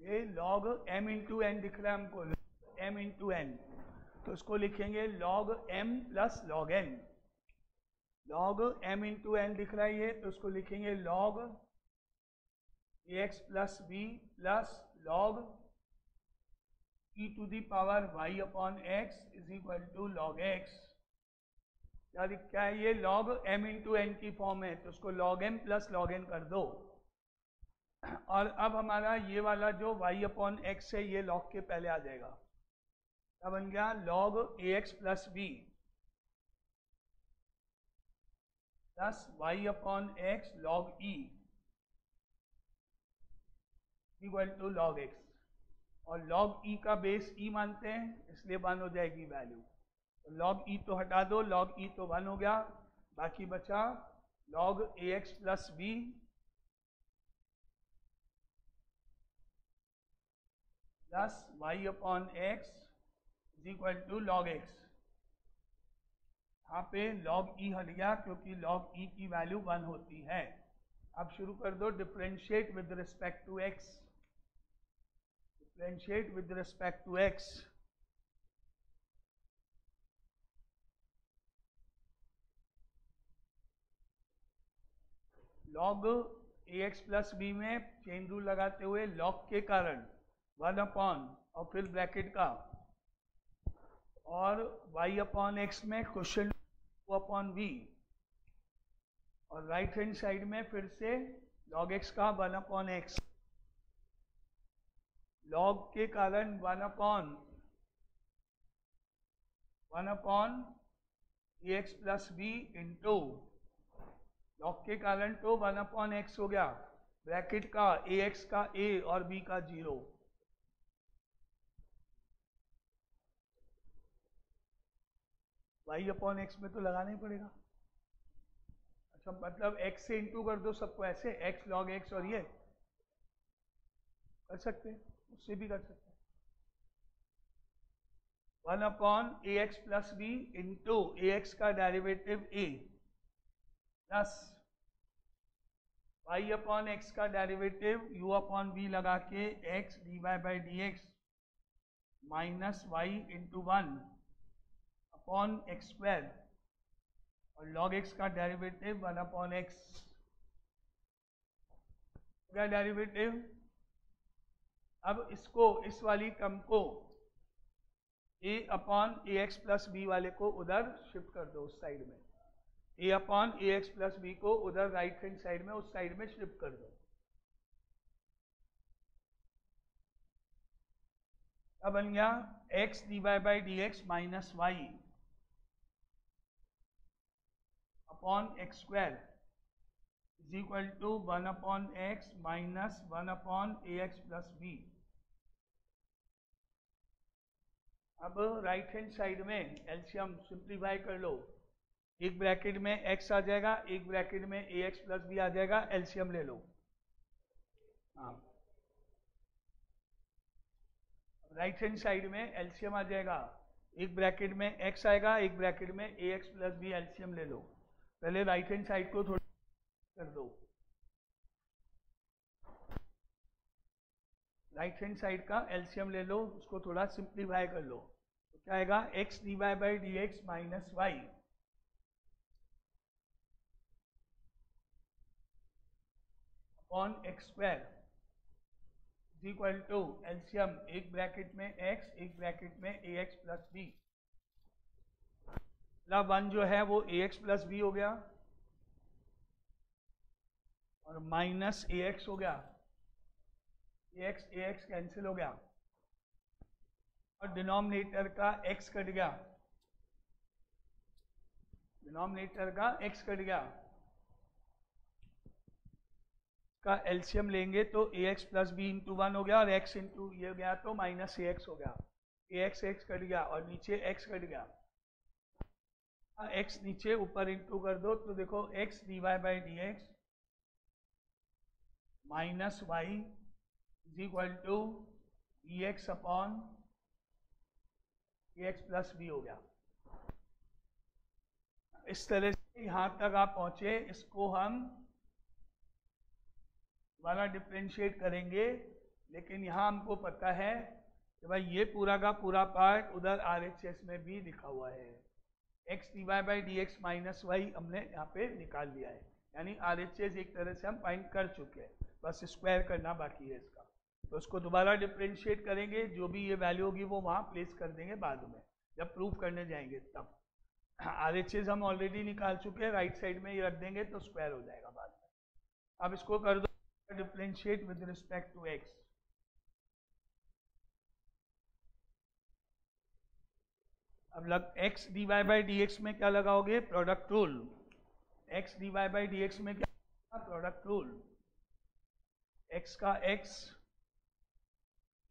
ये log m into n दिख रहा है हमको, m इंटू एन, तो इसको लिखेंगे log m plus log n। log m into n दिख रहा है ये, तो इसको लिखेंगे log ax plus b plus log e to the power y upon x is equal to log x। क्या है ये? log m इंटू एन की फॉर्म है, तो उसको log m plus log n कर दो। और अब हमारा ये वाला जो y अपॉन एक्स है ये log के पहले आ जाएगा, क्या बन गया? log ax plus b plus y upon x log e equal to log x। और log e का बेस e मानते हैं, इसलिए 1 हो जाएगी वैल्यू। तो log e तो हटा दो, log e तो 1 हो गया, बाकी बचा log ax plus b plus y upon x is equal to log x। यहाँ पे log e हट गया क्योंकि log e की वैल्यू 1 होती है। अब शुरू कर दो differentiate with respect to x। Differentiate with respect to x। log ax plus b में चेन रूल लगाते हुए log के कारण 1 अपॉन और फिर ब्रैकेट का, और y अपॉन एक्स में क्वेश्चन 2 अपॉन b, और राइट हैंड साइड में फिर से log x का 1 अपॉन एक्स। log के कारण 1 upon ax plus b into log के कारण तो 1 अपॉन एक्स हो गया, ब्रैकेट का ax का a और b का 0। y अपॉन एक्स में तो लगाना ही पड़ेगा। अच्छा, मतलब x से इंटू कर दो सबको, ऐसे x log x, और ये कर सकते हैं, उससे भी कर सकते हैं। 1 upon ax plus b into ax का derivative a plus y upon x का डेरिवेटिव u अपॉन b लगा के x dy by d x minus y into 1 upon x square, और log x का डेरिवेटिव 1 अपॉन एक्स का derivative. अब इसको, इस वाली टर्म को a upon a x plus b वाले को उधर शिफ्ट कर दो, उस साइड में। a upon a x plus b को उधर राइट हैंड साइड में, उस साइड में शिफ्ट कर दो। अब बन गया x d y by d x minus y upon x square is equal to 1 upon x minus 1 upon a x plus b. अब राइट हैंड साइड में एलसीएम सिंप्लीफाई कर लो, एक ब्रैकेट में x आ जाएगा, एक ब्रैकेट में ए एक्स प्लस बी आ जाएगा, एलसीएम ले लो। हाँ, राइट हैंड साइड में एलसीएम आ जाएगा, एक ब्रैकेट में x आएगा, एक ब्रैकेट में a x plus B, LCM ले लो। पहले राइट हैंड साइड को थोड़ा कर दो, राइट हैंड साइड का एलसीएम ले लो, उसको थोड़ा सिंप्लीफाई कर लो, तो क्या आएगा? x d y by d x minus y upon x square is equal to LCM, एक ब्रैकेट में x, एक ब्रैकेट में ए एक्स प्लस बी। मतलब 1 जो है वो ए एक्स प्लस बी हो गया, और माइनस ए एक्स हो गया, ए एक्स कैंसिल हो गया, और डिनोमिनेटर का x कट गया, डिनोमिनेटर का x कट गया, का एलसीएम लेंगे तो ए एक्स प्लस बी इंटू 1 हो गया, और x इंटू ये गया तो माइनस ए एक्स हो गया, ए एक्स कट गया, और नीचे x कट गया, x नीचे ऊपर इंटू कर दो, तो देखो x d y by d x minus y is equal to d x upon a x plus b हो गया। इस तरह से यहाँ तक आप पहुँचे, इसको हम दोबारा डिफ्रेंशिएट करेंगे, लेकिन यहाँ हमको पता है कि भाई ये पूरा का पूरा पार्ट उधर RHS में भी लिखा हुआ है। x dy/dx माइनस वाई हमने यहाँ पे निकाल लिया है, यानी RHS एक तरह से हम फाइंड कर चुके हैं, बस स्क्वायर करना बाकी है इसका। तो उसको दोबारा डिफरेंशिएट करेंगे, जो भी ये वैल्यू होगी वो वहाँ प्लेस कर देंगे बाद में जब प्रूफ करने जाएंगे तब। RHS हम ऑलरेडी निकाल चुके हैं, राइट साइड में ये रख देंगे तो स्क्वायर हो जाएगा बाद में। अब इसको कर दो differentiate with respect to x। अब x dy/dx में क्या लगाओगे? Product rule. x dy/dx में क्या? Product rule. x का x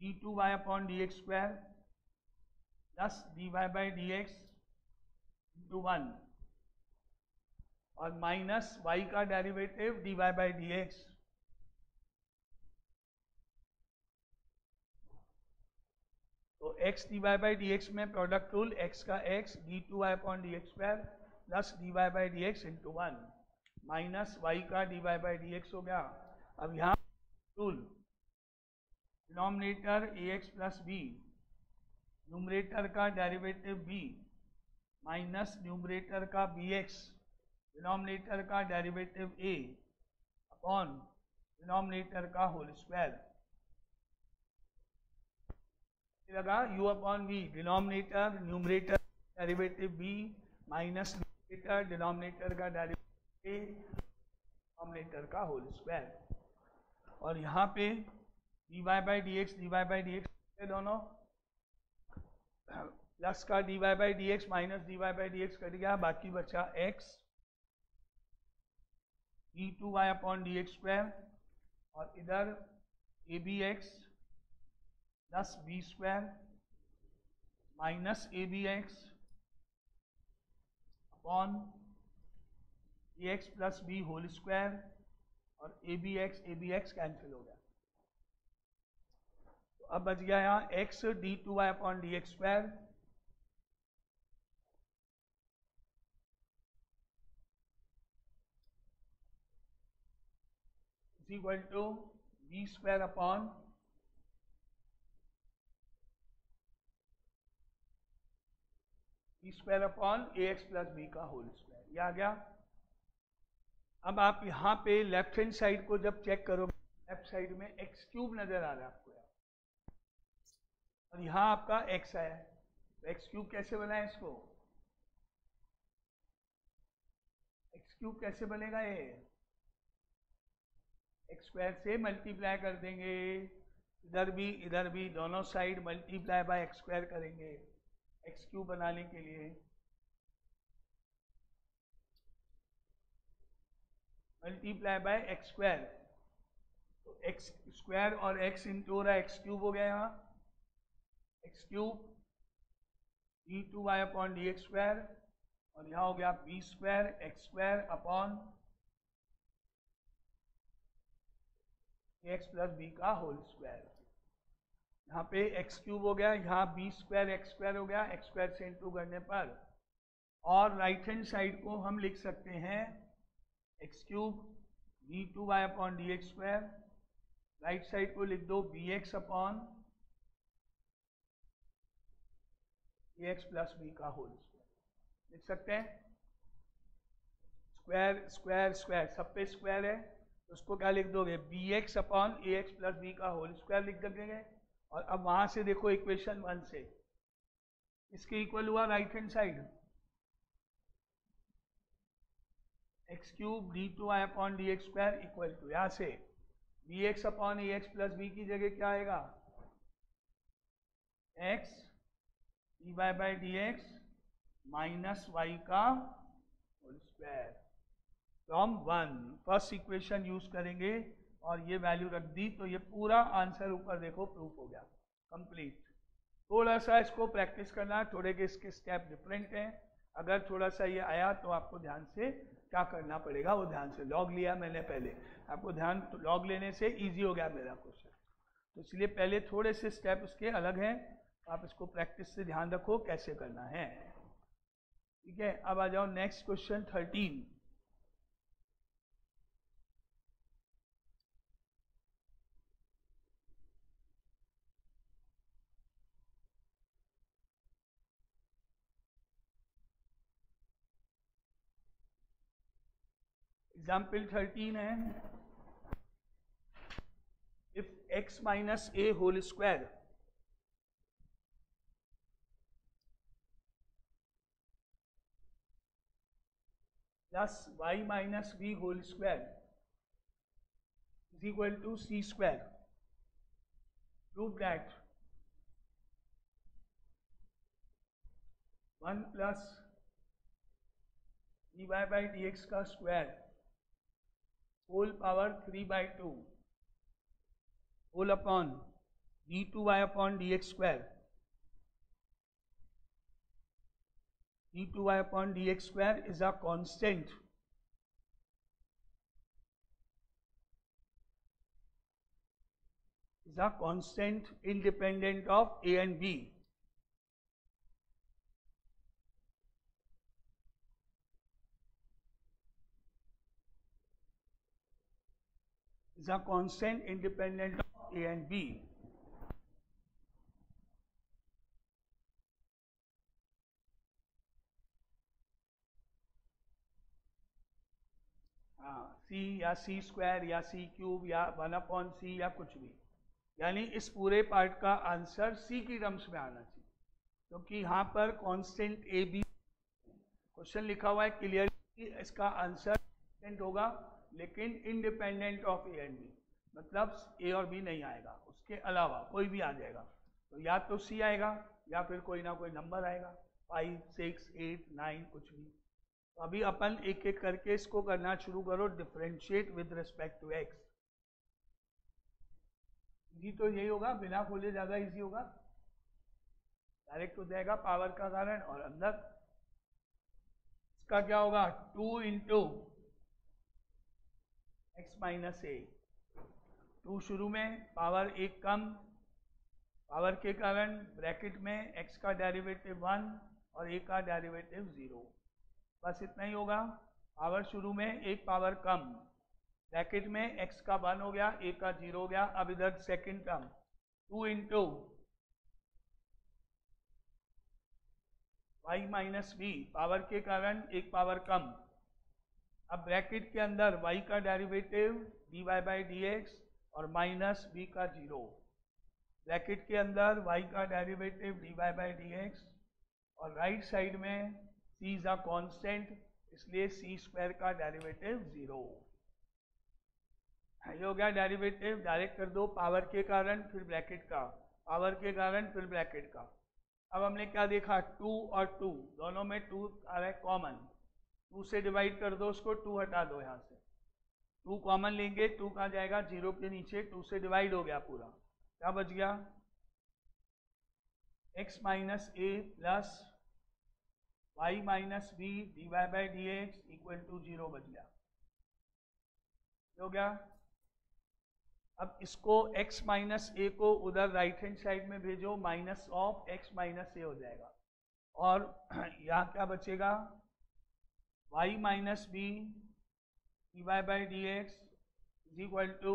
d2y/dx square plus dy/dx into 1 और माइनस y का डेरिवेटिव dy/dx। तो x dy/dx में प्रोडक्ट रूल, x का x d2y/dx square plus dy/dx into 1 minus y का dy/dx हो गया। अब यहाँ rule, denominator ax plus b, numerator का डेरिवेटिव b माइनस न्यूमरेटर का bx, डिनोमिनेटर का डेरिवेटिव a अपॉन डिनोमिनेटर का होल स्क्वायर। लगा u upon v, denominator numerator derivative b minus numerator denominator का डेरिवेटिव a डिनोमिनेटर का whole square. और यहाँ पे dy/dx दोनों प्लस का dy/dx माइनस dy/dx कट गया, बाकी बचा x d2y/dx स्क्वायर और इधर abx plus b square minus abx upon ax plus b whole square और abx कैंसिल हो गया। तो अब बच गया यहाँ x d2y/dx square is equal to b square upon square upon ax plus b का होल स्क्वायर, ये आ गया। अब आप यहाँ पे लेफ्ट हैंड साइड को जब चेक करोगे, लेफ्ट साइड में x क्यूब नजर आ रहा है आपको यार, और यहाँ आपका x है, तो x क्यूब कैसे बनाए इसको? x क्यूब कैसे बनेगा? ये x स्क्वायर से मल्टीप्लाई कर देंगे, इधर भी दोनों side multiply by x square करेंगे x क्यूब बनाने के लिए। मल्टीप्लाई बाय x स्क्वायर, तो x स्क्वायर और x इंटू रहा x क्यूब हो गया यहाँ, x क्यूब d2y/dx स्क्वायर और यहाँ हो गया b square x square upon x plus b का होल स्क्वायर। यहाँ पे x क्यूब हो गया, यहाँ b स्क्वायर x स्क्वायर हो गया, x स्क्वायर से इंटू करने पर, और राइट हैंड साइड को हम लिख सकते हैं x cube d2y/dx square, right side को लिख दो bx upon ax plus b का होल स्क्वायर, लिख सकते हैं। स्क्वायर स्क्वायर स्क्वायर सब पे स्क्वायर है, तो उसको क्या लिख दोगे? bx upon ax plus b का होल स्क्वायर लिख देंगे। और अब वहां से देखो इक्वेशन 1 से इसके इक्वल हुआ right hand side, x cube d2y/dx square equal to, यहाँ से bx upon ax plus b की जगह क्या आएगा? x dy/dx माइनस y का whole square from 1। First equation use करेंगे और ये वैल्यू रख दी, तो ये पूरा आंसर ऊपर देखो प्रूफ हो गया कंप्लीट। थोड़ा सा इसको प्रैक्टिस करना, थोड़े के इसके स्टेप डिफरेंट हैं। अगर थोड़ा सा ये आया तो आपको ध्यान से क्या करना पड़ेगा, वो ध्यान से लॉग लिया मैंने पहले, आपको ध्यान लॉग लेने से इजी हो गया मेरा क्वेश्चन, तो इसलिए पहले थोड़े से स्टेप इसके अलग हैं, आप इसको प्रैक्टिस से ध्यान रखो कैसे करना है। ठीक है, अब आ जाओ नेक्स्ट क्वेश्चन 13। एग्जाम्पल 13 है, if x minus a whole square plus y minus b whole square is equal to c square, prove that 1 plus dy by d x का square whole power 3/2 whole upon d2y upon d x square, d2y upon dx square is a constant independent of a and b. Is a constant independent of a and b. सी या सी square या सी cube या 1/c या कुछ भी, यानी इस पूरे part का आंसर सी की टर्म्स में आना चाहिए, क्योंकि यहाँ पर कांस्टेंट ए बी क्वेश्चन लिखा हुआ है क्लियरली, इसका आंसर कांस्टेंट होगा लेकिन independent of a and b, मतलब ए और बी नहीं आएगा, उसके अलावा कोई भी आ जाएगा। तो या तो सी आएगा या फिर कोई ना कोई नंबर आएगा, 5, 6, 8, 9 कुछ भी। तो अभी अपन एक एक करके इसको करना शुरू करो, differentiate with respect to x. जी तो यही होगा, बिना खोले ज़्यादा इजी होगा, डायरेक्ट हो जाएगा पावर का कारण, और अंदर इसका क्या होगा 2 इंटू एक्स माइनस ए, 2 शुरू में पावर 1 कम, पावर के कारण ब्रैकेट में x का डेरिवेटिव 1 और a का डेरिवेटिव 0, बस इतना ही होगा। पावर शुरू में 1 पावर कम, ब्रैकेट में x का 1 हो गया, a का 0 हो गया। अब इधर second term 2 into y minus b, power के कारण 1 पावर कम, अब ब्रैकेट के अंदर y का derivative dy by d x और माइनस b का 0, ब्रैकेट के अंदर y का derivative dy by d x, और राइट साइड में c इज अ कांस्टेंट, इसलिए c स्क्वायर का डेरिवेटिव 0। ये हो गया डेरिवेटिव, डायरेक्ट कर दो, पावर के कारण फिर ब्रैकेट का, पावर के कारण फिर ब्रैकेट का। अब हमने क्या देखा, 2 और 2 दोनों में 2 आ रहा है कॉमन, 2 से डिवाइड कर दो उसको, 2 हटा दो यहाँ से, 2 कॉमन लेंगे, 2 कहाँ जाएगा 0 के नीचे, 2 से डिवाइड हो गया पूरा, क्या बच गया x minus a plus y minus b d y by d x equal to 0 बच गया, हो गया। अब इसको x माइनस ए को उधर राइट हैंड साइड में भेजो, minus of x minus a हो जाएगा, और यहाँ क्या बचेगा y minus b d y by d x is equal to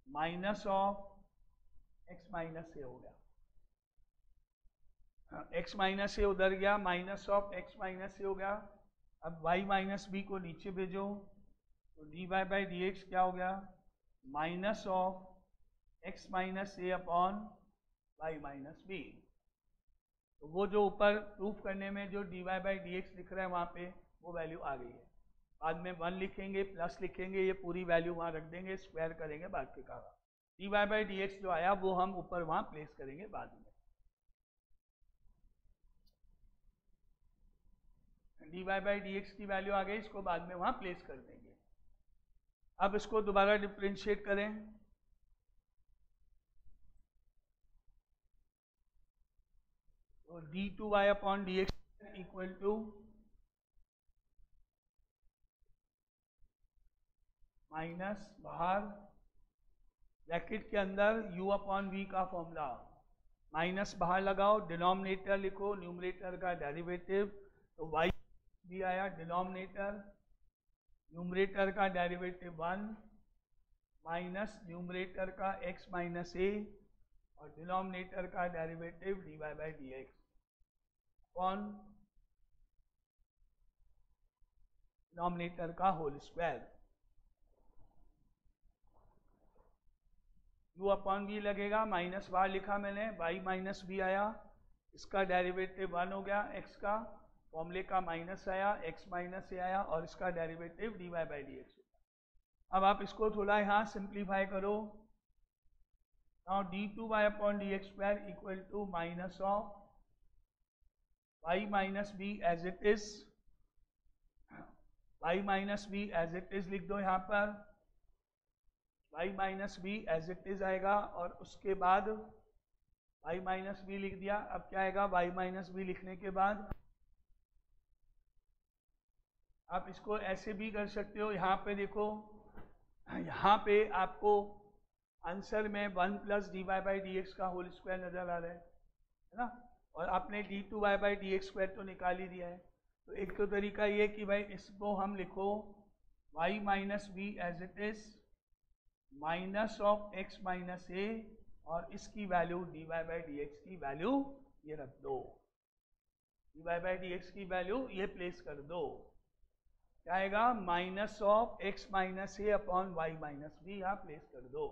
minus of x minus a हो गया, x माइनस ए उधर गया, minus of x minus a हो गया। अब y माइनस बी को नीचे भेजो, तो d y by d x क्या हो गया minus of x minus a upon y minus b. तो वो जो ऊपर प्रूफ करने में जो d y by d x लिख रहा है वहाँ पे वो वैल्यू आ गई है, बाद में 1 लिखेंगे प्लस लिखेंगे, ये पूरी वैल्यू वहाँ रख देंगे, स्क्वायर करेंगे बाद के कारण, d y by d x जो आया वो हम ऊपर वहाँ प्लेस करेंगे बाद में, d y by d x की वैल्यू आ गई, इसको बाद में वहाँ प्लेस कर देंगे। अब इसको दोबारा डिफ्रेंशिएट करें, तो d two y upon d x equal to minus बाहर ब्रैकेट के अंदर u अपॉन v का फॉर्मूला, माइनस बाहर लगाओ, डिनोमिनेटर लिखो, न्यूमरेटर का डेरिवेटिव, तो y भी आया डिनोमिनेटर, न्यूमरेटर का डेरिवेटिव 1 माइनस न्यूमरेटर का x माइनस ए और डिनोमिनेटर का derivative d y by d x upon denominator का whole square. u upon v लगेगा, माइनस बाहर लिखा मैंने, y माइनस बी आया, इसका डेरिवेटिव 1 हो गया, x का फॉर्मूले का माइनस आया, x माइनस ए आया, और इसका derivative dy by d x. अब आप इसको थोड़ा यहाँ सिंप्लीफाई करो। Now d2y upon d x square equal to minus of y minus b as it is, y minus b as it is लिख दो यहाँ पर, y minus b as it is आएगा, और उसके बाद y माइनस बी लिख दिया। अब क्या आएगा, y माइनस बी लिखने के बाद आप इसको ऐसे भी कर सकते हो। यहाँ पे देखो, यहाँ पे आपको आंसर में 1 plus d y by d x का होल स्क्वायर नजर आ रहा है ना, और आपने d two y by d x square तो निकाल ही दिया है। तो एक तो तरीका ये कि भाई इसको हम लिखो y minus b as it is minus of x minus a, और इसकी value d y by d x की वैल्यू ये रख दो, d y by d x की वैल्यू ये प्लेस कर दो। क्या आएगा, minus of x minus a upon y minus b यहाँ प्लेस कर दो।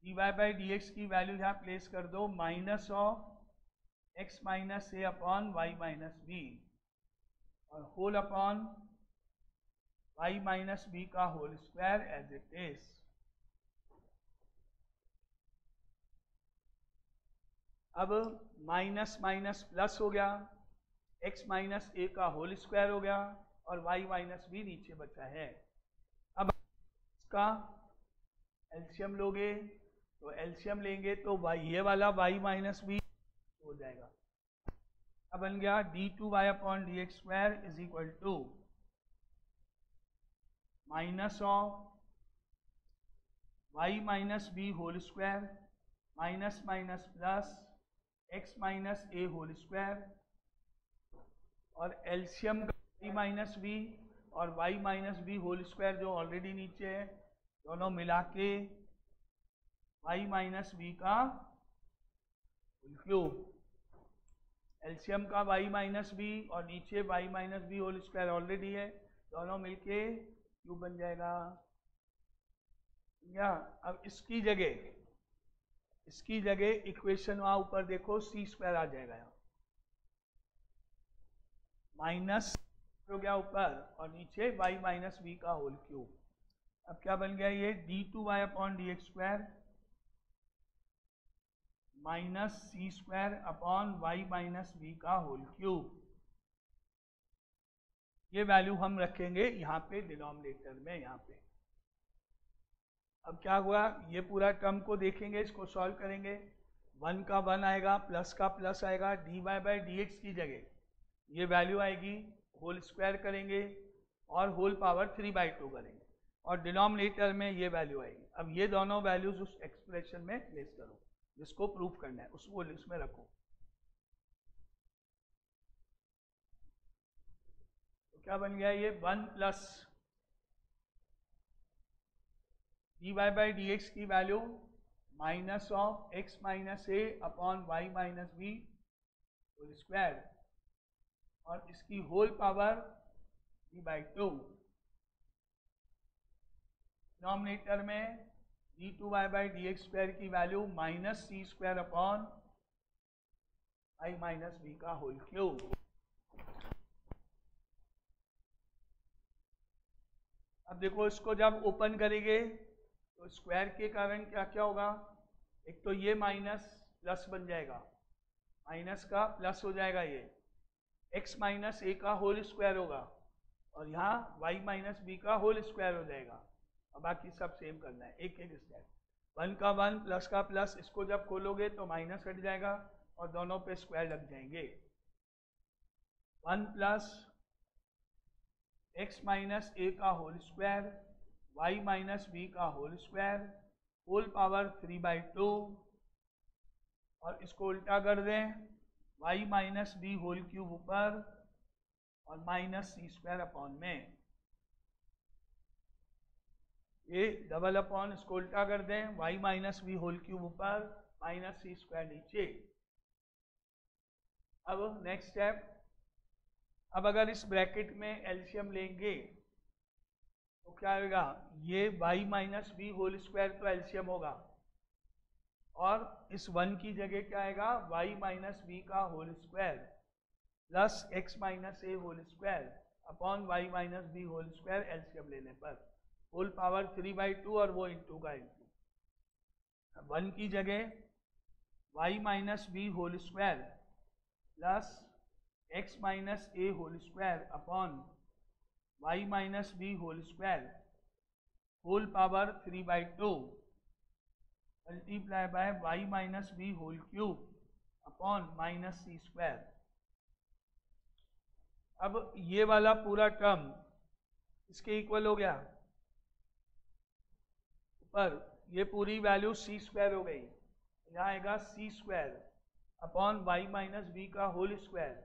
D y by d x की वैल्यू यहाँ प्लेस कर दो, minus of x minus a upon y minus b, और whole upon y minus b का whole square as it is. अब माइनस माइनस प्लस हो गया, x माइनस ए का होल स्क्वायर हो गया, और y माइनस बी नीचे बचा है। अब इसका एलसीएम लोगे, तो एलसीएम लेंगे तो y ये वाला y माइनस बी हो जाएगा। अब बन गया d two y upon d x square is equal to minus of y minus b whole square minus minus plus x minus a whole square, और एलसीएम का y माइनस बी और y minus b whole square जो already नीचे है, दोनों मिला के y minus b का होल क्यूब। एलसीएम का y माइनस बी और नीचे y minus b whole square already है, दोनों मिलके क्यूब बन जाएगा। या अब इसकी जगह इक्वेशन वहां ऊपर देखो सी स्क्वायर आ जाएगा, यहाँ माइनस हो गया ऊपर, और नीचे y माइनस बी का होल क्यूब। अब क्या बन गया, ये d two y upon d x square minus c square upon y minus b का होल क्यूब। ये वैल्यू हम रखेंगे यहाँ पे डिनोमिनेटर में, यहाँ पे। अब क्या हुआ, ये पूरा टर्म को देखेंगे, इसको सॉल्व करेंगे, 1 का 1 आएगा, प्लस का प्लस आएगा, d y by d x की जगह ये वैल्यू आएगी, होल स्क्वायर करेंगे और होल पावर 3/2 करेंगे, और डिनोमिनेटर में ये वैल्यू आएगी। अब ये दोनों वैल्यूज उस एक्सप्रेशन में प्लेस करो जिसको प्रूफ करना है, उसको उसमें रखो। तो क्या बन गया, ये 1 plus d y by d x की value minus of x minus a upon y minus b whole square, और इसकी होल पावर 3/2। डिनोमिनेटर में d two y by d x square की value minus c square upon y minus b का whole cube. अब देखो, इसको जब open करेंगे तो स्क्वायर के कारण क्या क्या होगा, एक तो ये माइनस प्लस बन जाएगा, माइनस का प्लस हो जाएगा, ये x माइनस ए का होल स्क्वायर होगा, और यहाँ y माइनस बी का होल स्क्वायर हो जाएगा। अब बाकी सब सेम करना है, एक एक स्टेप। 1 का 1 प्लस का प्लस, इसको जब खोलोगे तो माइनस हट जाएगा और दोनों पे स्क्वायर लग जाएंगे। 1 प्लस x माइनस ए का whole square y minus b का होल स्क्वायर होल पावर 3/2, और इसको उल्टा कर दें, y minus b whole cube ऊपर और माइनस सी स्क्वायर अपॉन में, ये डबल अपॉन, इसको उल्टा कर दें, y minus b whole cube ऊपर माइनस सी स्क्वायर नीचे। अब नेक्स्ट स्टेप, अब अगर इस ब्रैकेट में एलसीएम लेंगे तो तो क्या होगा, ये y minus b whole square तो एलसीएम होगा, और इस 1 की जगह क्या आएगा, y माइनस बी का whole square plus x minus a whole square upon y minus b whole square LCM लेने पर होल पावर 3/2 और वो इंटू का इंटू 1 की जगह y minus b whole square plus x minus a whole square upon y minus b whole square whole power 3/2 multiply by y minus b whole cube upon minus c square. अब ये वाला पूरा term इसके equal हो गया, पर ये पूरी वैल्यू सी स्क्वायर हो गई, यहाँ आएगा c square upon y minus b का होल स्क्वायर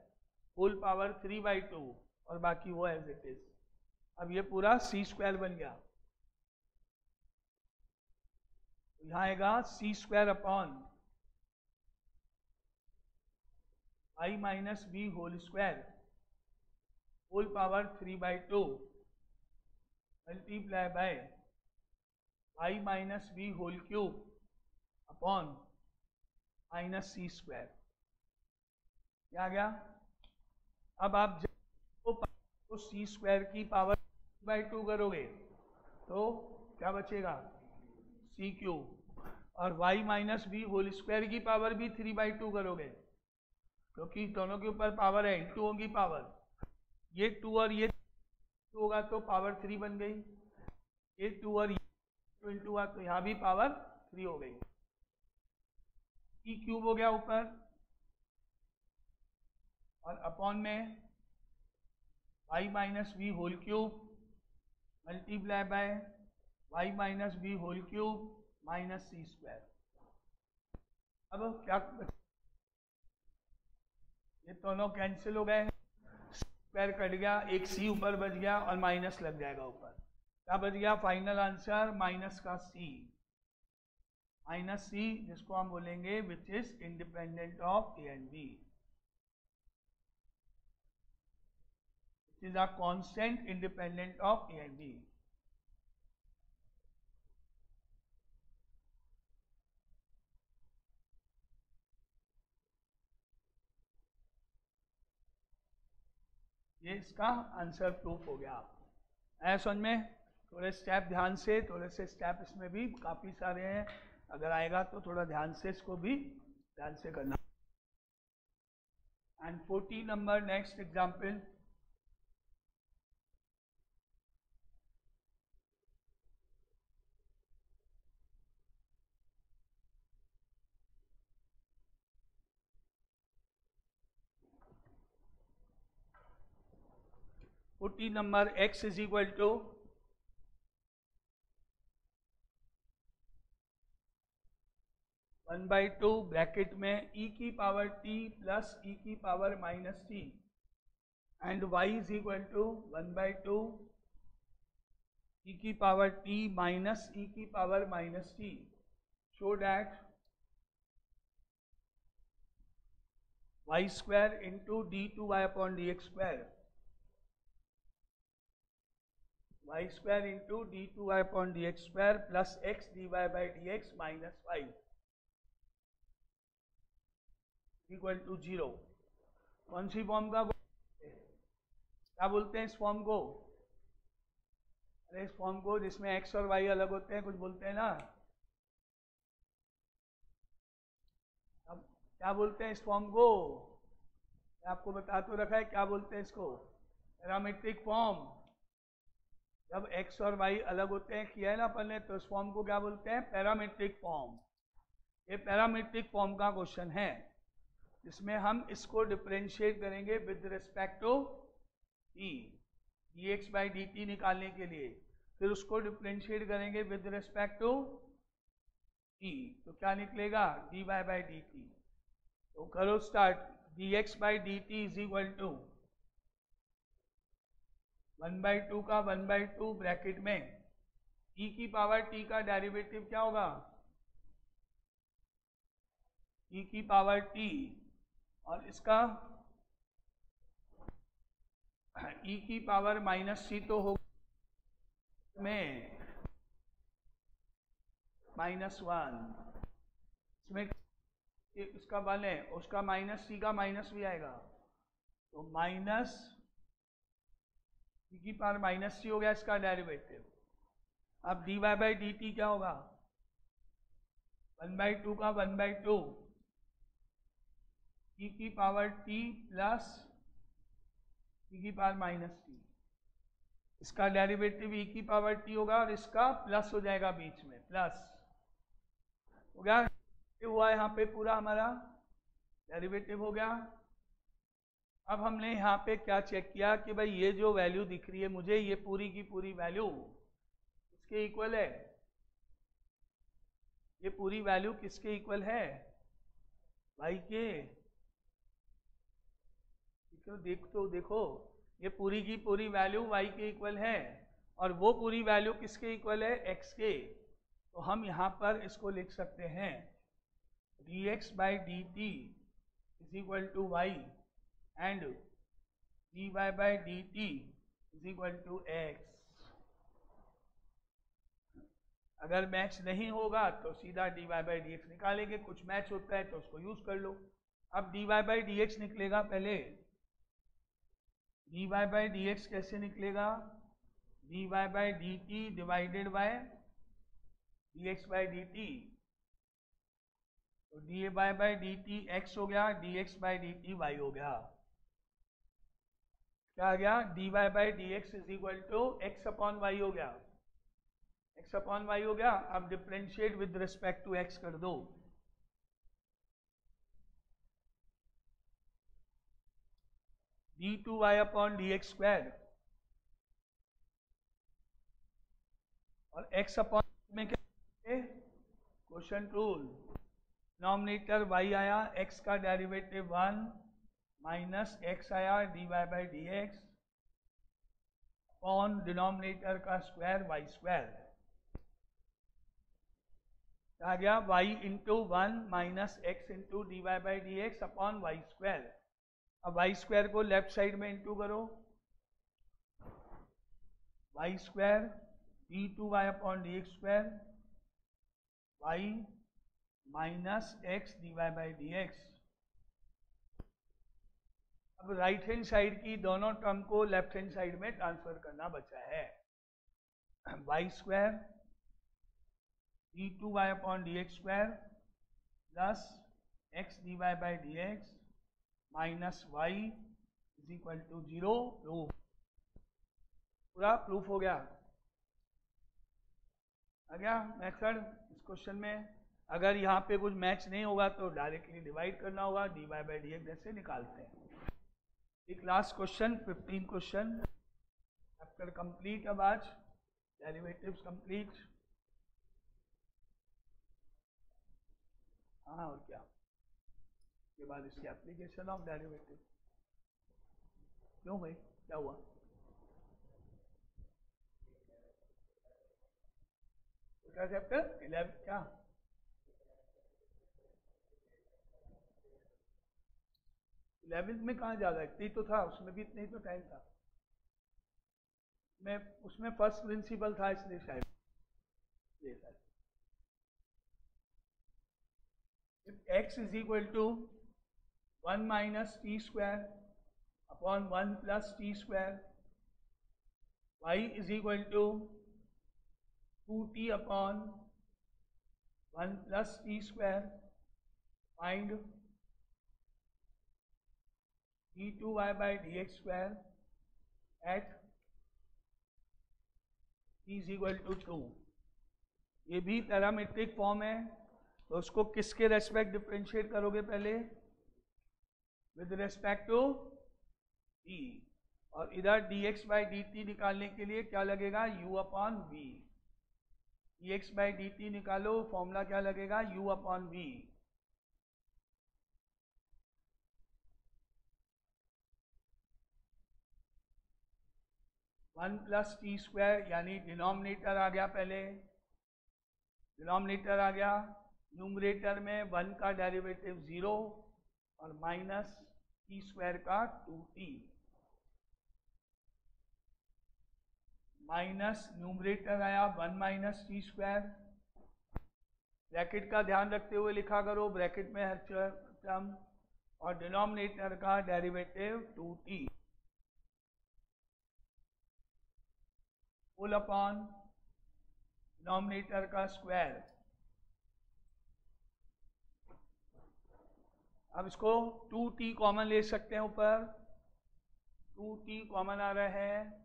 होल पावर 3/2 और बाकी वो एज इट इज। अब ये पूरा सी स्क्वायर बन गया, यहाँ आएगा c square upon y minus b whole square whole power 3/2 multiply by y minus b whole cube upon minus c square. क्या आ गया? अब आप जब तो सी स्क्वायर की पावर 3/2 करोगे तो क्या बचेगा, सी क्यूब, और y minus b whole square की पावर भी 3/2 करोगे, क्योंकि दोनों के ऊपर पावर है, इंटू होगी पावर, ये 2 और ये 2 होगा तो पावर 3 बन गई, ये 2 और ये इंटू हुआ तो यहाँ भी पावर 3 हो गई, ई क्यूब हो गया ऊपर, और अपॉन में y minus b whole cube multiply by y minus b whole cube minus c square. अब क्या, ये दोनों कैंसिल हो गए, स्क्वायर कट गया, एक सी ऊपर बच गया और माइनस लग जाएगा ऊपर। क्या बच गया फाइनल आंसर, माइनस का सी, माइनस सी, जिसको हम बोलेंगे which is independent of a and b, which is a constant independent of a and b. ये इसका आंसर प्रूफ हो गया। आया समझ में? थोड़े स्टेप ध्यान से, थोड़े से स्टेप इसमें भी काफ़ी सारे हैं, अगर आएगा तो थोड़ा ध्यान से इसको भी ध्यान से करना। And 40 number next example, number x is equal to 1/2 bracket में e की पावर t प्लस e की पावर minus t and y is equal to 1/2 e की पावर t माइनस e की पावर minus t, show that y square into d2y upon dx square, y square into d2y upon dx square plus x dy by dx minus y equal to 0। कौन सी form का क्या बोलते हैं इस form को? अरे इस फॉर्म को जिसमें x और y अलग होते हैं, कुछ बोलते हैं ना, अब क्या बोलते हैं इस फॉर्म को? आपको बता तो रखा है क्या बोलते हैं इसको, पैरामीट्रिक फॉर्म। जब x और y अलग होते हैं, किया है ना अपन ने, तो इस फॉर्म को क्या बोलते हैं, पैरामीट्रिक फॉर्म। ये पैरामीट्रिक फॉर्म का क्वेश्चन है, इसमें हम इसको डिफरेंशिएट करेंगे with respect to e, dx by dt निकालने के लिए, फिर उसको डिफरेंशिएट करेंगे विद रिस्पेक्ट टू e, तो क्या निकलेगा, dy बाई dt। तो करो start, dx by dt is equal to 1/2 का 1/2 ब्रैकेट में e की पावर t का डेरिवेटिव क्या होगा, e की पावर t, और इसका e की पावर माइनस सी तो होगा, में -1, इसमें इसका 1 है, उसका -c का माइनस भी आएगा, तो माइनस c की पावर -c हो गया इसका डेरिवेटिव। अब dy/dt क्या होगा, 1/2 का 1/2 e की पावर t प्लस e की पावर -t, इसका डेरिवेटिव e की पावर t होगा और इसका प्लस हो जाएगा बीच में, प्लस हो गया, हुआ यहाँ पे पूरा हमारा डेरिवेटिव हो गया। अब हमने यहाँ पे क्या चेक किया कि भाई ये जो वैल्यू दिख रही है मुझे, ये पूरी की पूरी वैल्यू किसके इक्वल है, ये पूरी वैल्यू किसके इक्वल है, y के। देखो ये पूरी की पूरी वैल्यू y के इक्वल है, और वो पूरी वैल्यू किसके इक्वल है, x के। तो हम यहाँ पर इसको लिख सकते हैं dx/dt is equal to y and dy/dt is equal to x। अगर मैच नहीं होगा तो सीधा dy/dx निकालेंगे, कुछ मैच होता है तो उसको यूज कर लो। अब dy/dx निकलेगा, पहले dy/dx कैसे निकलेगा, dy/dt डिवाइडेड बाय dx/dt, तो dy/dt x हो गया, dx/dt y हो गया। क्या आ गया, dy/dx is equal to x/y हो गया, x/y हो गया। अब differentiate with respect to x कर दो, d2y/dx² और x/ में क्या, क्वेश्चन रूल, डिनोमिनेटर y आया, x का डेरिवेटिव 1 माइनस x आया dy/dx अपॉन डिनोमिनेटर का स्क्वायर y², आ गया y into 1 minus x into dy/dx upon y²। अब y² को लेफ्ट साइड में इंटू करो, y² d2y/dx² y minus x dy/dx। अब राइट हैंड साइड की दोनों टर्म को लेफ्ट हैंड साइड में ट्रांसफर करना बचा है, y² d2y/dx² plus x dy/dx minus y is equal to 0। Proof, पूरा प्रूफ हो गया, आ गया मेथड इस क्वेश्चन में। अगर यहाँ पे कुछ मैच नहीं होगा तो डायरेक्टली डिवाइड करना होगा, dy/dx जैसे निकालते हैं। एक last question, 15 question chapter complete. अब आज डेरिवेटिव्स कंप्लीट, हाँ और क्या, के बाद इसकी एप्लीकेशन ऑफ डेरिवेटिव। क्यों भाई, क्या हुआ, क्या चैप्टर 11 क्या, इलेवेंथ में कहाँ ज़्यादा, इतना ही तो था, उसमें भी इतना ही तो टाइम था। मैं उसमें फर्स्ट प्रिंसिपल था इसलिए शायद x is equal to 1 minus t square upon 1 plus t square, y is equal to 2t upon 1 plus t square, find d2y/dx² at t is equal to 2। ये भी पैरामीट्रिक फॉर्म है, तो उसको किसके respect differentiate करोगे, पहले with respect to t, और इधर dx/dt निकालने के लिए क्या लगेगा, u/v। dx/dt निकालो, फॉर्मूला क्या लगेगा, u/v। One plus t square यानी डिनोमिनेटर आ गया, पहले डिनोमिनेटर आ गया, न्यूमरेटर में 1 का डेरिवेटिव 0 और माइनस टी स्क्वायर का 2t, माइनस न्यूमरेटर आया 1 माइनस टी स्क्वायर, ब्रैकेट का ध्यान रखते हुए लिखा करो, ब्रैकेट में हर टर्म, और डिनोमिनेटर का derivative 2t whole upon denominator का स्क्वायर। अब इसको 2t कॉमन ले सकते हैं, ऊपर 2t कॉमन आ रहा है,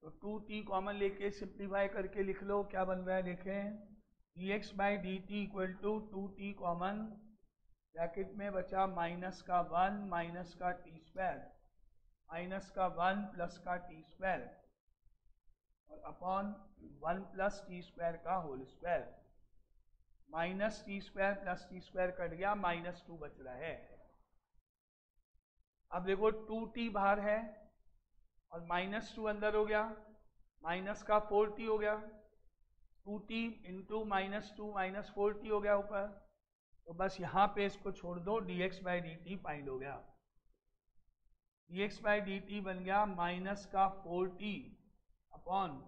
तो 2t कॉमन लेके सिंप्लीफाई करके लिख लो, क्या बन रहा है देखें, dx by d t equal to 2t common, bracket में बचा माइनस का 1 माइनस का टी स्क्वायर, माइनस का 1 प्लस का टी स्क्वायर, और अपॉन 1 प्लस टी स्क्वायर का whole square. Minus t square plus t square cut गया, -2 बच रहा है। अब देखो 2t बाहर है और -2 अंदर हो गया, माइनस का 4t हो गया, 2t इंटू -2 माइनस 4t हो गया ऊपर, तो बस यहाँ पे इसको छोड़ दो, dx by d T find हो गया। dx बाई डी टी बन गया माइनस का 4t upon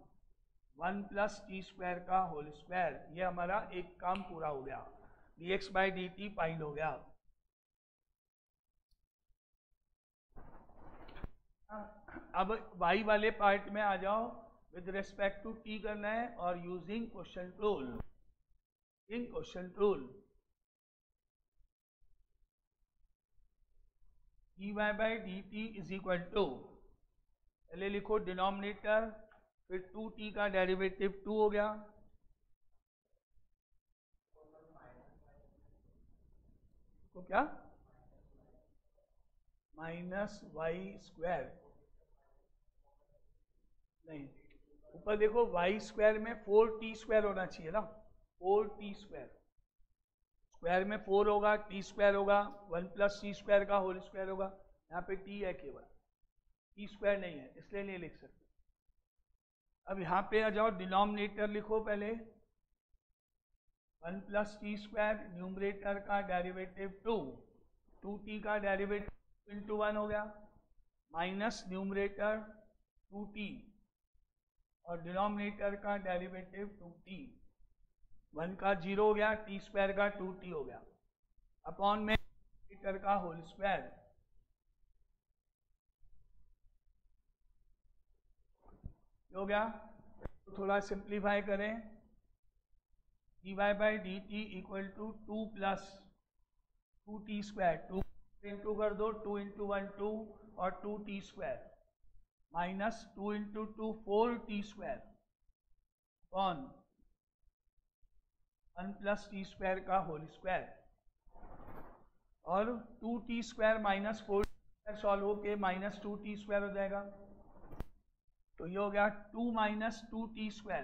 1 plus t square का होल स्क्वायर। ये हमारा एक काम पूरा हो गया, dx by d T find हो गया। अब y वाले पार्ट में आ जाओ, विद रिस्पेक्ट टू t करना है, और using quotient rule. In quotient rule dy by d t is equal to, पहले लिखो डिनोमिनेटर, फिर 2t का डेरिवेटिव 2 हो गया, तो क्या माइनस वाई स्क्वायर, नहीं ऊपर देखो वाई स्क्वायर में 4t स्क्वायर होना चाहिए ना, 4t स्क्वायर, स्क्वायर में 4 होगा, टी स्क्वायर होगा, 1 प्लस टी स्क्वायर का होल स्क्वायर होगा, यहाँ पे t है केवल, टी स्क्वायर नहीं है, इसलिए नहीं लिख सकते। अब यहाँ पे आ जाओ, डिनोमिनेटर लिखो पहले 1 प्लस टी स्क्वायर, न्यूमरेटर का डेरिवेटिव 2, 2t का डेरिवेटिव इंटू 1 हो गया, माइनस न्यूमरेटर 2t और डिनोमिनेटर का डेरिवेटिव 2t, 1 का 0 हो गया, टी स्क्वायर का 2t हो गया, अपॉन में न्यूमरेटर का होल स्क्वायर। हो गया, तो थोड़ा सिंप्लीफाई करें, dy by d t equal to 2 plus 2t square, 2 into कर दो, 2 इंटू 1 2 और 2t square, minus 2 into 2 4t square upon 1 plus t square का होल स्क्वायर, और 2t स्क्वायर माइनस 4 सॉल्व होके माइनस 2t स्क्वायर हो जाएगा, तो ये हो गया 2 minus 2t square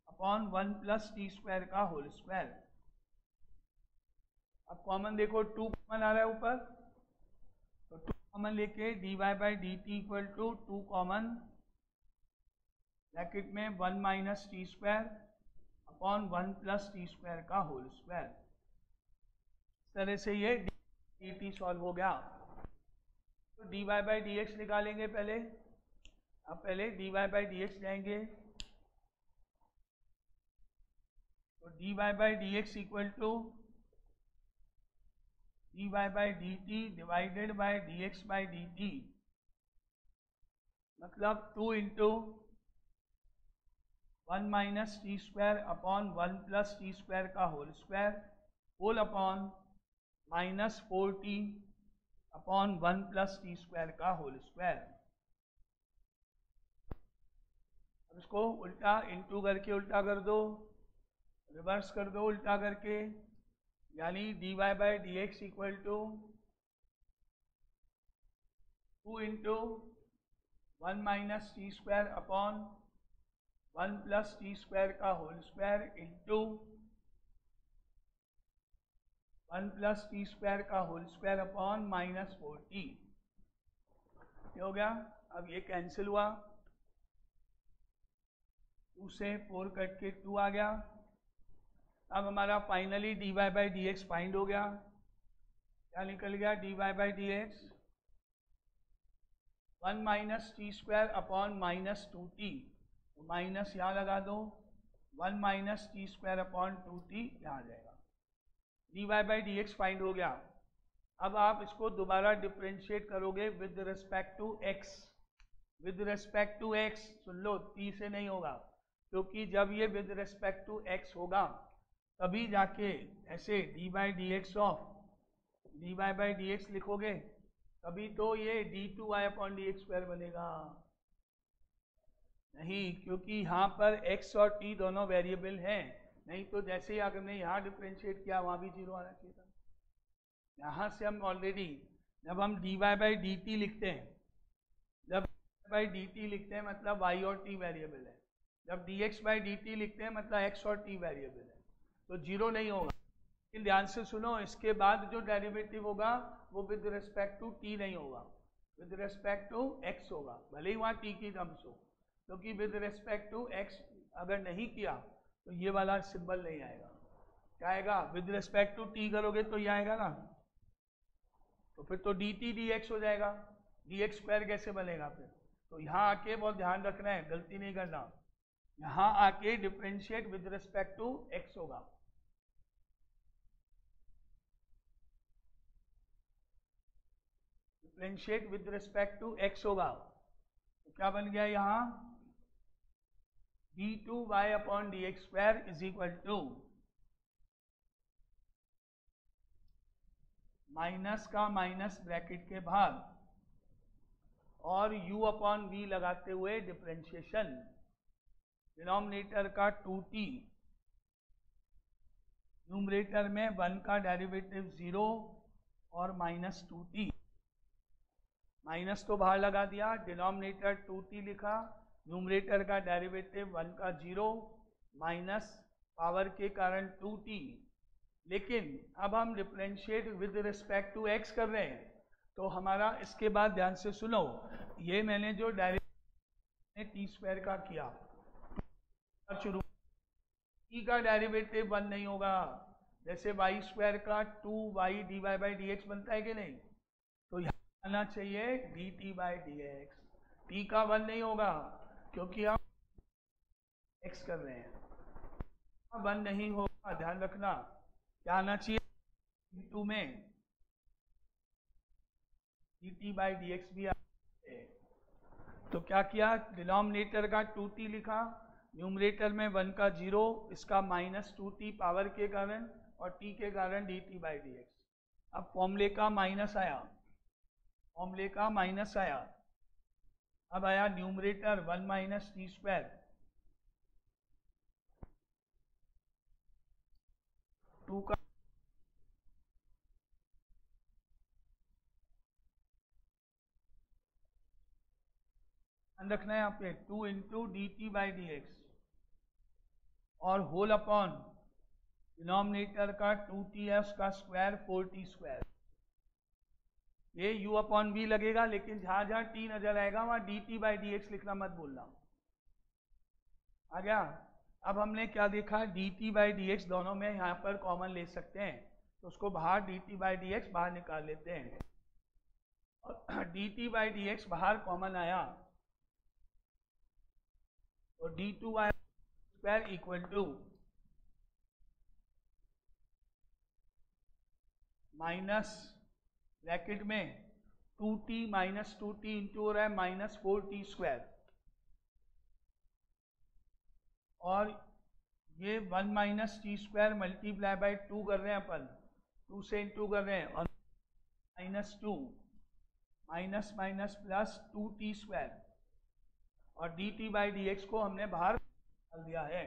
upon 1 plus t square का होल स्क्वायर। अब कॉमन देखो, 2 कॉमन आ रहा है ऊपर, तो 2 कॉमन लेके dy by d t equal to 2 common, bracket में 1 minus t square upon 1 plus t square का होल स्क्वायर। इस तरह से ये डी टी सॉल्व हो गया। तो dy बाई डी एक्स निकालेंगे पहले, अब पहले dy बाई डी एक्स जाएंगे, तो dy by d x equal to dy by d t divided by d x by d t, मतलब 2 into 1 minus t square upon 1 plus t square का whole square, whole upon minus 4t upon 1 plus t square का whole square. अब इसको उल्टा into करके उल्टा कर दो, रिवर्स कर दो उल्टा करके, यानी dy by d x equal to 2 into 1 minus t square upon 1 plus t square का whole square into 1 plus t square का whole square upon minus 4t। ये हो गया। अब ये कैंसिल हुआ, 2 से 4 कट के 2 आ गया। अब हमारा finally dy by d x find हो गया। क्या निकल गया dy by d x? 1 minus t square upon minus 2t, तो माइनस यहाँ लगा दो, 1 minus t square upon 2t यहाँ आ जाएगा। dy by d x find हो गया। अब आप इसको दोबारा डिफ्रेंशिएट करोगे with respect to x, with respect to x, सुन लो t से नहीं होगा, क्योंकि जब ये विद रिस्पेक्ट टू x होगा तभी जाके ऐसे dy by d x of dy by d x लिखोगे, तभी तो ये d2y upon d x square बनेगा। नहीं, क्योंकि यहाँ पर x और t दोनों वेरिएबल हैं, नहीं तो जैसे ही अगर हमने यहाँ डिफ्रेंशिएट किया वहाँ भी जीरो आना चाहिए था। यहाँ से हम ऑलरेडी जब हम dy बाई डी टी लिखते हैं, जब बाई डी टी लिखते हैं मतलब y और t वेरिएबल है, जब dx बाई डी टी लिखते हैं मतलब x और t वेरिएबल है, तो जीरो नहीं होगा। लेकिन ध्यान से सुनो, इसके बाद जो डेरिवेटिव होगा वो विद रिस्पेक्ट टू t नहीं होगा, विद रिस्पेक्ट टू x होगा, भले ही वहाँ t की टर्म्स हो, क्योंकि विद रिस्पेक्ट टू x अगर नहीं किया तो ये वाला सिंबल नहीं आएगा। क्या आएगा? विद रिस्पेक्ट टू t करोगे तो ये आएगा ना, तो फिर तो dt dx हो जाएगा, dx स्क्वायर कैसे बनेगा फिर? तो यहाँ आके बहुत ध्यान रखना है, गलती नहीं करना, यहाँ आके differentiate with respect to x होगा। Differentiate with respect to x होगा, तो क्या बन गया यहाँ? d2y upon d x square is equal to minus का माइनस ब्रैकेट के बाहर और u अपॉन v लगाते हुए डिफ्रेंशिएशन, डिनोमिनेटर का 2t, न्यूमरेटर में 1 का डेरिवेटिव 0 और माइनस 2t, माइनस तो बाहर लगा दिया, डिनोमिनेटर 2t लिखा, न्यूमरेटर का डेरिवेटिव 1 का 0 माइनस पावर के कारण 2t। लेकिन अब हम differentiate with respect to x कर रहे हैं, तो हमारा इसके बाद ध्यान से सुनो, ये मैंने जो डेरिवेटिव टी स्क्वायर का किया शुरू, t का डेरिवेटिव 1 नहीं होगा, जैसे y स्क्वायर का 2y dy by d x बनता है कि नहीं, तो यहाँ आना चाहिए dt by d x, t का 1 नहीं होगा क्योंकि हम x कर रहे हैं, 1 नहीं होगा, ध्यान रखना। क्या आना चाहिए? 2 में dt बाई डी एक्स भी है, तो क्या किया? डिनोमिनेटर का 2t लिखा, न्यूमरेटर में 1 का 0, इसका माइनस 2t पावर के कारण और t के कारण dt बाई डी एक्स। अब फॉर्मूले का माइनस आया, फॉर्मूले का माइनस आया, अब आया न्यूमरेटर 1 माइनस टी स्क्वायर, 2 का रखना है यहाँ पे 2 into D T by d x और होल अपॉन डिनोमिनेटर का 2t है उसका स्क्वायर 4t स्क्वायर। ये u अपॉन v लगेगा, लेकिन जहाँ जहाँ t नजर आएगा वहाँ dt बाई डी एक्स लिखना मत भूलना। आ गया? अब हमने क्या देखा? dt बाई डी एक्स दोनों में यहाँ पर कॉमन ले सकते हैं, तो उसको बाहर dt बाई डी एक्स बाहर निकाल लेते हैं, और dt बाई डी एक्स बाहर कॉमन आया, तो d2y square equal to minus bracket में 2t माइनस 2t इंटू हो रहा है माइनस 4t स्क्वायर, और ये 1 minus t square multiply by 2 कर रहे हैं अपन, 2 से इंटू कर रहे हैं, और minus 2 minus minus plus 2t square, और dt बाई डी एक्स को हमने बाहर डाल दिया है,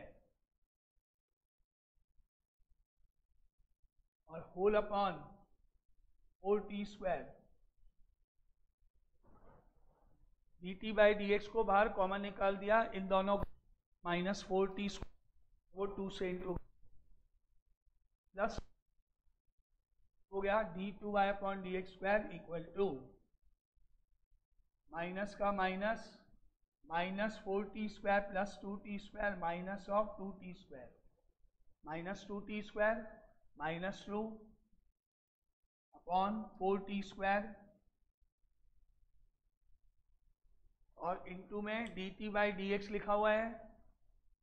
और whole upon 4t square, dt by d x को बाहर कॉमन निकाल दिया, इन दोनों माइनस 4t स्क्वायर वो 2 से इंटू प्लस हो गया d2y upon d x square equal to minus का minus minus 4t square plus 2t square minus of 2t square, minus 2t square minus 2 upon 4t square और into में dt by d x लिखा हुआ है,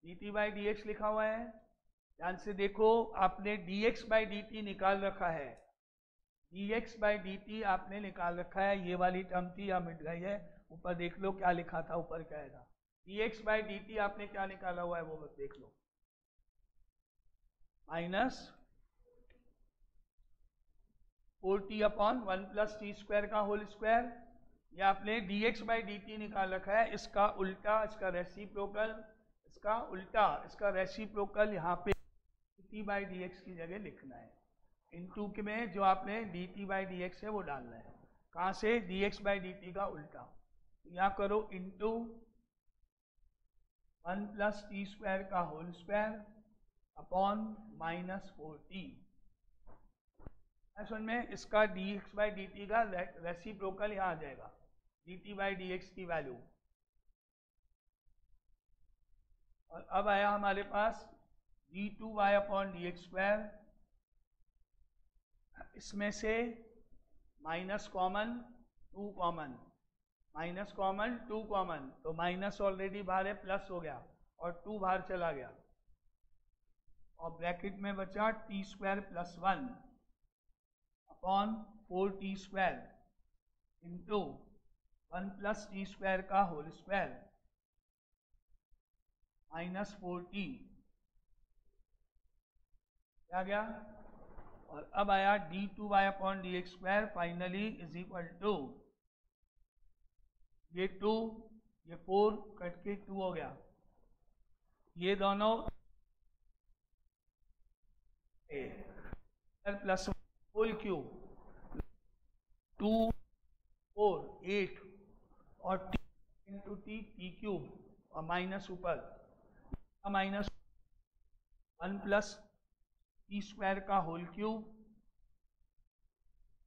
dt by d x लिखा हुआ है। ध्यान से देखो, आपने dx बाई dt निकाल रखा है, dx बाई dt आपने निकाल रखा है। ये वाली टर्म थी, यहाँ मिट गई है। ऊपर देख लो क्या लिखा था, ऊपर क्या था, dx बाई dt आपने क्या निकाला हुआ है वो बस देख लो, minus 4t upon 1 plus t square का होल स्क्वायर। या आपने dx बाई dt निकाल रखा है, इसका उल्टा, इसका रेसिप्रोकल, इसका उल्टा, इसका रेसिप्रोकल यहाँ पे dt बाई dx की जगह लिखना है। इनटू में जो आपने dt बाई dx है वो डालना है। कहाँ से? dx बाई dt का उल्टा। यहाँ करो इनटू 1 प्लस टी स्क्वायर का whole square upon minus 4t। समझ में? इसका dx बाई dt का रेसिप्रोकल यहाँ आ जाएगा, dt बाई dx की वैल्यू। और अब आया हमारे पास d2y upon d x square. इसमें से minus common, 2 common, minus common 2 common, तो माइनस ऑलरेडी बाहर है, प्लस हो गया और 2 बाहर चला गया और ब्रैकेट में बचा t square plus 1 upon 4t square into 1 plus t square का होल स्क्वायर माइनस 4t। क्या गया? और अब आया d2y upon d x square finally is equal to, ये 2, ये 4 कट के 2 हो गया, ये दोनों प्लस होल क्यूब 2 4 8 और t इंटू टी क्यूब और माइनस ऊपर माइनस 1 प्लस टी स्क्वायर का whole cube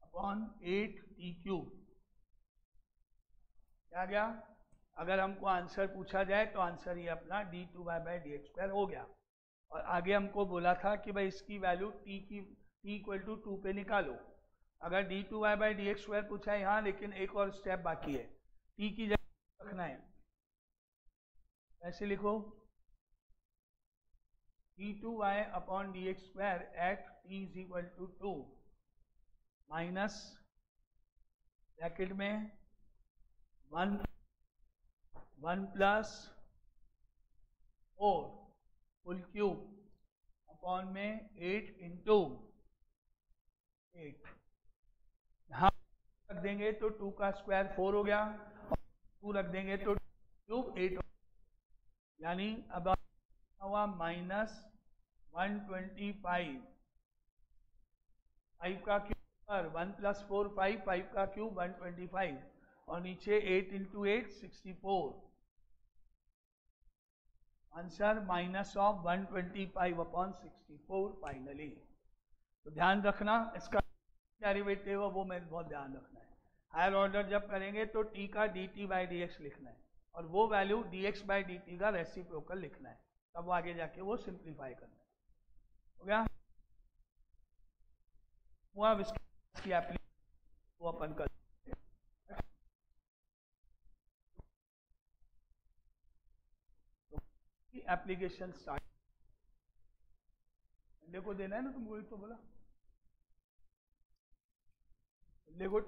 upon 8t cube. क्या गया? अगर हमको आंसर पूछा जाए तो आंसर ये अपना d2y by d x square हो गया। और आगे हमको बोला था कि भाई इसकी वैल्यू t इक्वल टू 2 पे निकालो। अगर d2y by d x square पूछा है यहाँ, लेकिन एक और स्टेप बाकी है, t की जगह रखना है। ऐसे लिखो d2y upon d x square at t is equal to 2 minus bracket में 1 प्लस 4 फुल क्यूब अपॉन में 8 इंटू 8। यहाँ रख देंगे तो 2 का स्क्वायर 4 हो गया और 2 रख देंगे तो क्यूब 8 हो गया। यानी अब हुआ माइनस 125, 5 का क्यूब पर 1 प्लस 4 5, 5 का क्यूब 125 और नीचे 8 into 8 64। Answer minus of 125 upon 64 finally. तो ध्यान रखना, इसका डेरिवेटिव है वो में बहुत ध्यान रखना है। हायर ऑर्डर जब करेंगे तो t का dt बाई डी एक्स लिखना है और वो वैल्यू dx बाई dt का रेसिप्रोकल लिखना है, तब आगे जाके वो सिंप्लीफाई करना है। हो गया? हुआ? इसकी एप्लीकेशन वो अपन कर एप्लीकेशन स्टार्ट देखो, देना है ना तुमको, तो बोला देखो